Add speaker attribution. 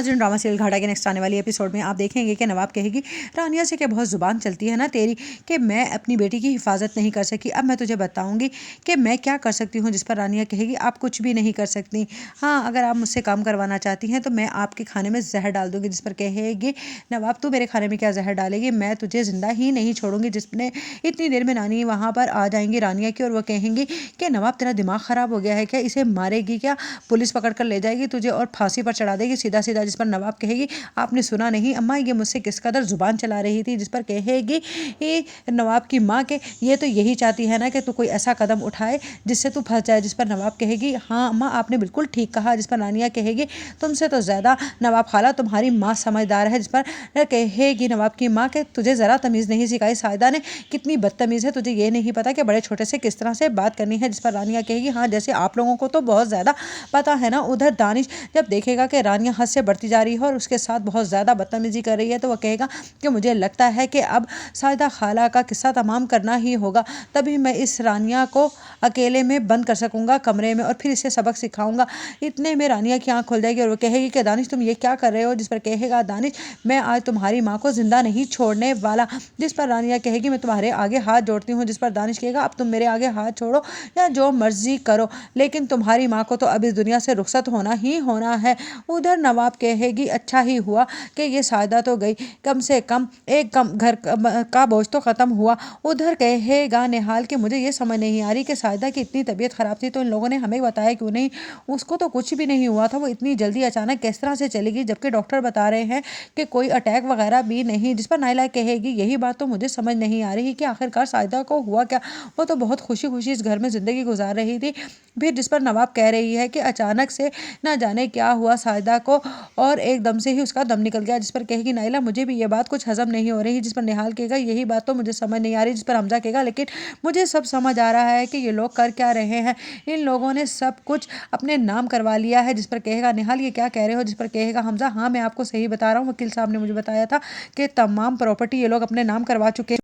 Speaker 1: नाज़रीन, drama serial घाटा के नेक्स्ट आने वाली एपिसोड में आप देखेंगे कि नवाब कहेगी रानिया से कि बहुत ज़ुबान चलती है ना तेरी, कि मैं अपनी बेटी की हिफाजत नहीं कर सकी। अब मैं तुझे बताऊंगी कि मैं क्या कर सकती हूँ। जिस पर रानिया कहेगी आप कुछ भी नहीं कर सकती। हाँ, अगर आप मुझसे काम करवाना चाहती हैं तो मैं आपके खाने में जहर डाल दूंगी। जिस पर कहेगी नवाब तू मेरे खाने में क्या जहर डालेगी, मैं तुझे जिंदा ही नहीं छोड़ूंगी। जिसने इतनी देर में नानी वहाँ पर आ जाएंगी रानिया की, और वो कहेंगी कि नवाब तेरा दिमाग ख़राब हो गया है क्या, इसे मारेगी क्या, पुलिस पकड़ कर ले जाएगी तुझे और फांसी पर चढ़ा देगी सीधा सीधा। जिस पर नवाब कहेगी आपने सुना नहीं अम्मा, ये मुझसे किस कदर जुबान चला रही थी। जिस पर कहेगी नवाब की माँ के ये तो यही चाहती है ना कि तू कोई ऐसा कदम उठाए जिससे तू फंस जाए। जिस पर नवाब कहेगी हाँ अम्मा आपने बिल्कुल ठीक कहा। जिस पर नानिया कहेगी तुमसे तो ज़्यादा नवाब खाला तुम्हारी माँ समझदार है। जिस पर कहेगी नवाब की माँ के तुझे ज़रा तमीज़ नहीं सिखाई सायदा ने, कितनी बदतमीज़ है, तुझे ये नहीं पता कि बड़े छोटे से किस तरह से बात करनी है। जिस पर रानिया कहेगी हाँ जैसे आप लोगों को तो बहुत ज़्यादा पता है ना। उधर दानिश जब देखेगा कि रानिया हद से बढ़ती जा रही है और उसके साथ बहुत ज़्यादा बदतमीज़ी कर रही है तो वह कहेगा कि मुझे लगता है कि अब सायदा खाला का किस्सा तमाम करना ही होगा, तभी मैं इस रानिया को अकेले में बंद कर सकूंगा कमरे में और फिर इसे सबक सिखाऊंगा। इतने में रानिया की आंख खुल जाएगी और वो कहेगी कि दानिश तुम ये क्या कर रहे हो। जिस पर कहेगा दानिश मैं आज तुम्हारी माँ को जिंदा नहीं छोड़ने वाला। जिस पर रानिया कहेगी मैं तुम्हारे आगे हाथ जोड़ती हूँ। जिस पर दानिश कहेगा अब तुम मेरे आगे हाथ छोड़ो या जो मर्जी करो, लेकिन तुम्हारी माँ को तो अब इस दुनिया से रुखसत होना ही होना है। उधर नवाब कहेगी अच्छा ही हुआ कि ये सायदा तो गई, कम से कम एक कम घर का बोझ तो ख़त्म हुआ। उधर कहेगा निहाल कि मुझे ये समझ नहीं आ रही कि सायदा की इतनी तबीयत ख़राब थी तो इन लोगों ने हमें बताया क्यों नहीं, उसको तो कुछ भी नहीं हुआ था, वो इतनी जल्दी अचानक किस तरह से चली गई जबकि डॉक्टर बता रहे हैं कि कोई अटैक वगैरह भी नहीं। जिस पर नाइला कहेगी यही बात तो मुझे समझ नहीं आ रही कि आखिरकार सायदा को हुआ क्या, वो तो बहुत खुशी खुशी इस घर में ज़िंदगी गुजार रही थी। फिर जिस पर नवाब कह रही है कि अचानक से ना जाने क्या हुआ सायदा को और एकदम से ही उसका दम निकल गया। जिस पर कहेगी नाइला मुझे भी ये बात कुछ हजम नहीं हो रही। जिस पर निहाल कहेगा यही बात तो मुझे समझ नहीं आ रही। जिस पर हमजा कहेगा लेकिन मुझे सब समझ आ रहा है कि ये लोग कर क्या रहे हैं, इन लोगों ने सब कुछ अपने नाम करवा लिया है। जिस पर कहेगा निहाल ये क्या कह रहे हो। जिस पर कहेगा हमजा हाँ मैं आपको सही बता रहा हूँ, वकील साहब ने मुझे बताया था कि तमाम प्रॉपर्टी ये लोग अपने नाम करवा चुके